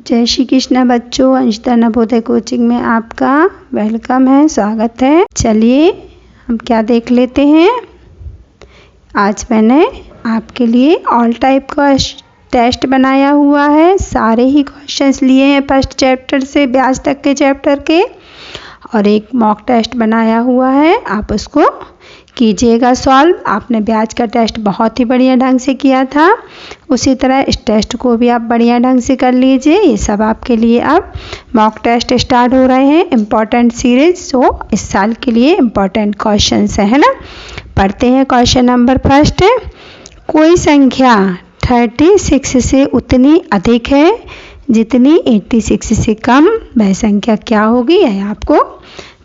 जय श्री कृष्ण बच्चों, अंशिता नवोदय कोचिंग में आपका वेलकम है, स्वागत है। चलिए हम क्या देख लेते हैं। आज मैंने आपके लिए ऑल टाइप का टेस्ट बनाया हुआ है। सारे ही क्वेश्चंस लिए हैं फर्स्ट चैप्टर से ब्याज तक के चैप्टर के, और एक मॉक टेस्ट बनाया हुआ है। आप उसको कीजिएगा सॉल्व। आपने ब्याज का टेस्ट बहुत ही बढ़िया ढंग से किया था, उसी तरह इस टेस्ट को भी आप बढ़िया ढंग से कर लीजिए। ये सब आपके लिए अब मॉक टेस्ट स्टार्ट हो रहे हैं, इम्पॉर्टेंट सीरीज। तो इस साल के लिए इम्पॉर्टेंट क्वेश्चंस है ना। पढ़ते हैं क्वेश्चन नंबर फर्स्ट। कोई संख्या 36 से उतनी अधिक है जितनी 86 से कम, वह संख्या क्या होगी? यह आपको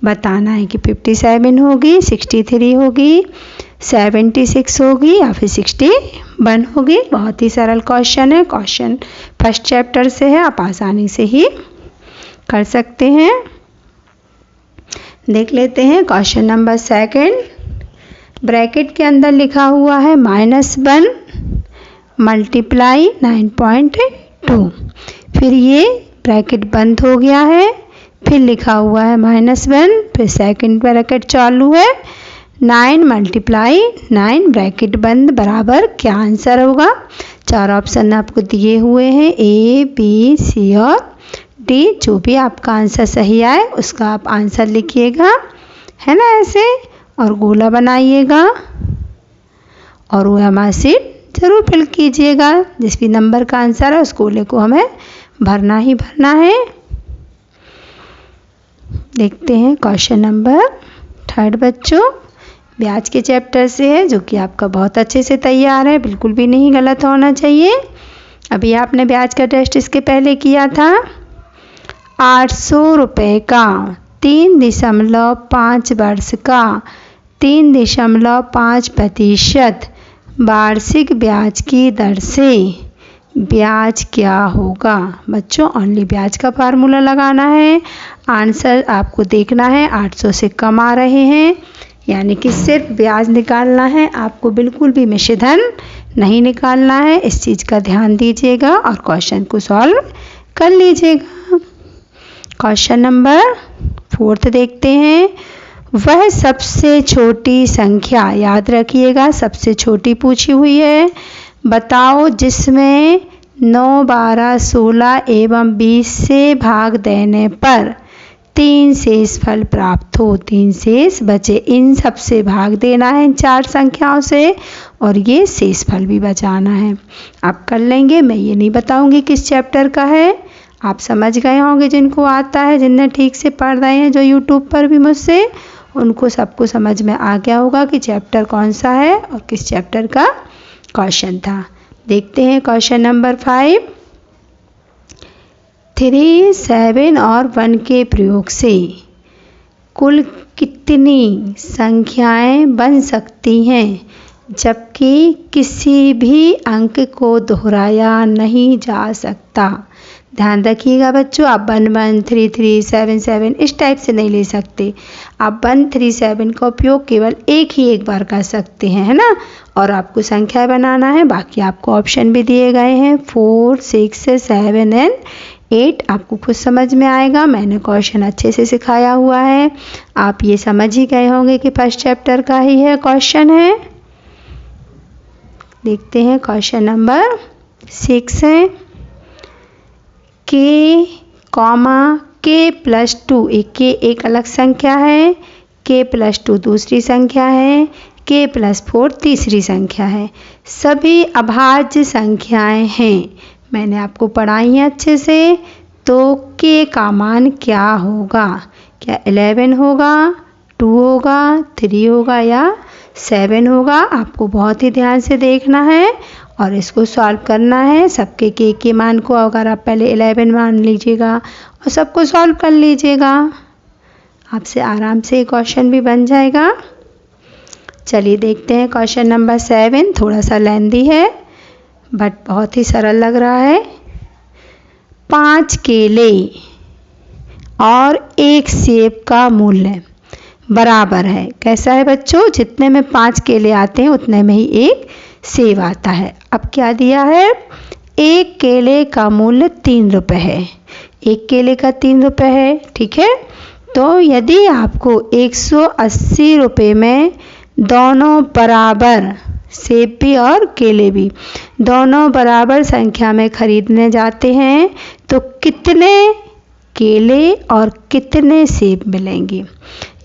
बताना है कि 57 होगी, 63 होगी, 76 होगी या फिर 61 होगी। बहुत ही सरल क्वेश्चन है। क्वेश्चन फर्स्ट चैप्टर से है, आप आसानी से ही कर सकते हैं। देख लेते हैं क्वेश्चन नंबर सेकंड। ब्रैकेट के अंदर लिखा हुआ है -1 मल्टीप्लाई 9.2। फिर ये ब्रैकेट बंद हो गया है, फिर लिखा हुआ है -1, फिर सेकंड ब्रैकेट चालू है, 9 मल्टीप्लाई 9 ब्रैकेट बंद बराबर क्या आंसर होगा? चार ऑप्शन आपको दिए हुए हैं, A, B, C और D। जो भी आपका आंसर सही आए उसका आप आंसर लिखिएगा, है ना, ऐसे, और गोला बनाइएगा और वो हमारी सीट ज़रूर फिल कीजिएगा। जिस भी नंबर का आंसर है उस गोले को हमें भरना ही भरना है। देखते हैं क्वेश्चन नंबर थर्ड बच्चों, ब्याज के चैप्टर से है, जो कि आपका बहुत अच्छे से तैयार है, बिल्कुल भी नहीं गलत होना चाहिए। अभी आपने ब्याज का टेस्ट इसके पहले किया था। 800 रुपये का 3.5 वर्ष का 3.5% वार्षिक ब्याज की दर से ब्याज क्या होगा? बच्चों ओनली ब्याज का फार्मूला लगाना है। आंसर आपको देखना है 800 से कम आ रहे हैं, यानी कि सिर्फ ब्याज निकालना है, आपको बिल्कुल भी मिश्रधन नहीं निकालना है। इस चीज़ का ध्यान दीजिएगा और क्वेश्चन को सॉल्व कर लीजिएगा। क्वेश्चन नंबर 4 देखते हैं। वह सबसे छोटी संख्या, याद रखिएगा सबसे छोटी पूछी हुई है, बताओ जिसमें 9, 12, 16 एवं 20 से भाग देने पर 3 शेष फल प्राप्त हो। 3 शेष बचे, इन सब से भाग देना है, इन 4 संख्याओं से, और ये शेष फल भी बचाना है। आप कर लेंगे, मैं ये नहीं बताऊंगी किस चैप्टर का है, आप समझ गए होंगे। जिनको आता है, जिनने ठीक से पढ़ रहे हैं जो यूट्यूब पर भी मुझसे, उनको सबको समझ में आ गया होगा कि चैप्टर कौन सा है और किस चैप्टर का क्वेश्चन था। देखते हैं क्वेश्चन नंबर 5। 3, 7 और 1 के प्रयोग से कुल कितनी संख्याएं बन सकती हैं जबकि किसी भी अंक को दोहराया नहीं जा सकता? ध्यान रखिएगा बच्चों, आप 1, 1, 3, 3, 7, 7 इस टाइप से नहीं ले सकते। आप 1, 3, 7 का उपयोग केवल एक बार कर सकते हैं, है ना। और आपको संख्या बनाना है, बाकी आपको ऑप्शन भी दिए गए हैं 4, 6, 7 एंड 8। आपको खुद समझ में आएगा, मैंने क्वेश्चन अच्छे से सिखाया हुआ है। आप ये समझ ही गए होंगे कि फर्स्ट चैप्टर का ही है क्वेश्चन है। देखते हैं क्वेश्चन नंबर 6 है। k+2, एक अलग संख्या है, k+2 दूसरी संख्या है, k+4 तीसरी संख्या है। सभी अभाज्य संख्याएं हैं, मैंने आपको पढ़ाई है अच्छे से। तो k का मान क्या होगा? क्या 11 होगा, 2 होगा, 3 होगा या 7 होगा? आपको बहुत ही ध्यान से देखना है और इसको सॉल्व करना है। सबके के मान को अगर आप पहले 11 मान लीजिएगा और सबको सॉल्व कर लीजिएगा, आपसे आराम से क्वेश्चन भी बन जाएगा। चलिए देखते हैं क्वेश्चन नंबर 7। थोड़ा सा लेंदी है बट बहुत ही सरल लग रहा है। 5 केले और 1 सेब का मूल्य बराबर है। कैसा है बच्चों? जितने में 5 केले आते हैं उतने में ही 1 सेब आता है। अब क्या दिया है? एक केले का मूल्य 3 रुपये है। एक केले का 3 रुपये है, ठीक है। तो यदि आपको 180 रुपये में दोनों बराबर, सेब भी और केले भी दोनों बराबर संख्या में खरीदने जाते हैं तो कितने केले और कितने सेब मिलेंगे,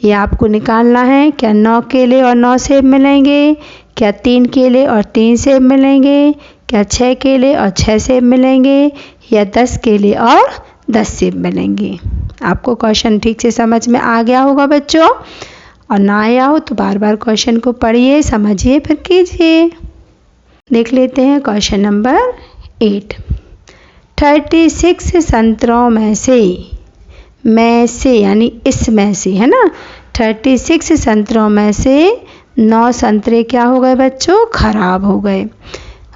ये आपको निकालना है। क्या 9 केले और 9 सेब मिलेंगे, क्या 3 केले और 3 सेब मिलेंगे, क्या 6 केले और 6 सेब मिलेंगे, या 10 केले और 10 सेब मिलेंगे। आपको क्वेश्चन ठीक से समझ में आ गया होगा बच्चों, और ना आया हो तो बार बार क्वेश्चन को पढ़िए, समझिए, फिर कीजिए। देख लेते हैं क्वेश्चन नंबर 8। 36 संतरों में से यानी इसमें से, है ना, 36 संतरों में से 9 संतरे क्या हो गए बच्चों, खराब हो गए।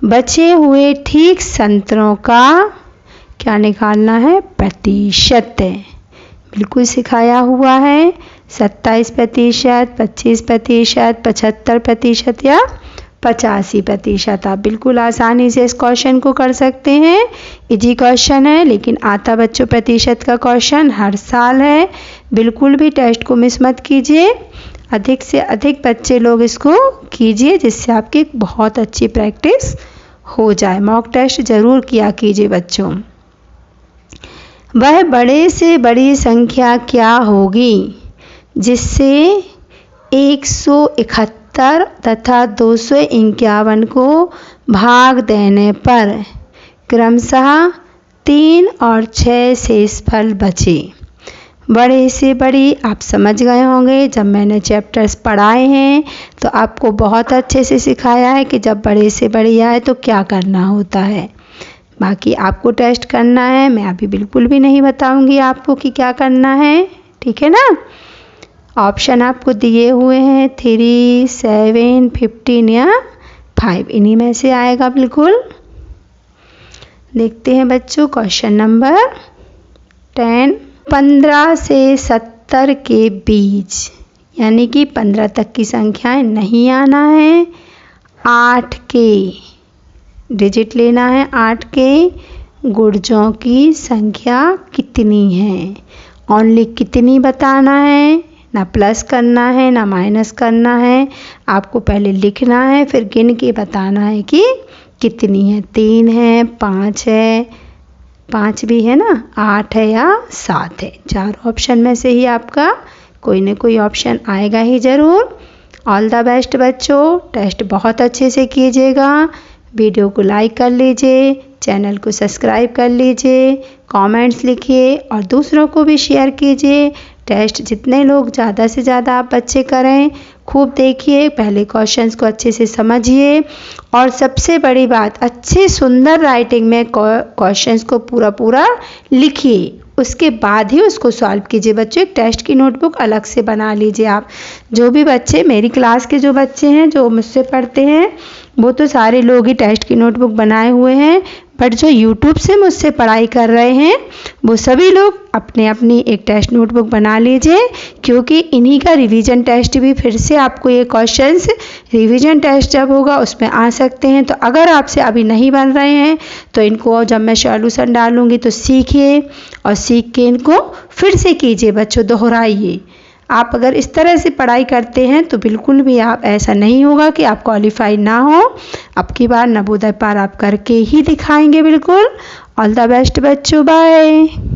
बचे हुए ठीक संतरों का क्या निकालना है, प्रतिशत। बिल्कुल सिखाया हुआ है, 27%, 25%, 75% या 85%। आप बिल्कुल आसानी से इस क्वेश्चन को कर सकते हैं। इजी क्वेश्चन है, लेकिन आता बच्चों प्रतिशत का क्वेश्चन हर साल है। बिल्कुल भी टेस्ट को मिस मत कीजिए, अधिक से अधिक बच्चे लोग इसको कीजिए, जिससे आपकी बहुत अच्छी प्रैक्टिस हो जाए। मॉक टेस्ट ज़रूर किया कीजिए बच्चों। वह बड़े से बड़ी संख्या क्या होगी जिससे 171 तथा 251 को भाग देने पर क्रमशः 3 और 6 शेषफल बचे। बड़े से बड़ी आप समझ गए होंगे, जब मैंने चैप्टर्स पढ़ाए हैं तो आपको बहुत अच्छे से सिखाया है कि जब बड़े से बड़ी आए तो क्या करना होता है। बाकी आपको टेस्ट करना है, मैं अभी बिल्कुल भी नहीं बताऊंगी आपको कि क्या करना है, ठीक है ना। ऑप्शन आपको दिए हुए हैं 3, 7, 15 या 5, इन्हीं में से आएगा बिल्कुल। देखते हैं बच्चों क्वेश्चन नंबर 10। 15 से 70 के बीच, यानी कि 15 तक की संख्याएं नहीं आना है। 8 के डिजिट लेना है, 8 के गुर्जों की संख्या कितनी है, ओनली कितनी बताना है, ना प्लस करना है ना माइनस करना है। आपको पहले लिखना है, फिर गिन के बताना है कि कितनी है। 3 है, 5 है, 5 भी है ना, 8 है या 7 है। 4 ऑप्शन में से ही आपका कोई ना कोई ऑप्शन आएगा ही ज़रूर। ऑल द बेस्ट बच्चों, टेस्ट बहुत अच्छे से कीजिएगा। वीडियो को लाइक कर लीजिए, चैनल को सब्सक्राइब कर लीजिए, कमेंट्स लिखिए और दूसरों को भी शेयर कीजिए। टेस्ट जितने लोग ज़्यादा से ज़्यादा आप बच्चे करें, खूब देखिए, पहले क्वेश्चंस को अच्छे से समझिए और सबसे बड़ी बात, अच्छी सुंदर राइटिंग में क्वेश्चंस को पूरा लिखिए, उसके बाद ही उसको सॉल्व कीजिए। बच्चों एक टेस्ट की नोटबुक अलग से बना लीजिए। आप जो भी बच्चे, मेरी क्लास के जो बच्चे हैं जो मुझसे पढ़ते हैं, वो तो सारे लोग ही टेस्ट की नोटबुक बनाए हुए हैं, बट जो यूट्यूब से मुझसे पढ़ाई कर रहे हैं वो सभी लोग अपने अपनी एक टेस्ट नोटबुक बना लीजिए, क्योंकि इन्हीं का रिवीजन टेस्ट भी फिर से आपको ये क्वेश्चंस रिवीजन टेस्ट जब होगा उसमें आ सकते हैं। तो अगर आपसे अभी नहीं बन रहे हैं तो इनको जब मैं सॉल्यूशन डालूंगी तो सीखिए और सीख के इनको फिर से कीजिए बच्चों, दोहराइए। आप अगर इस तरह से पढ़ाई करते हैं तो बिल्कुल भी आप ऐसा नहीं होगा कि आप क्वालिफाई ना हो। अब की बार नवोदय पार आप करके ही दिखाएंगे बिल्कुल। ऑल द बेस्ट बच्चों, बाय।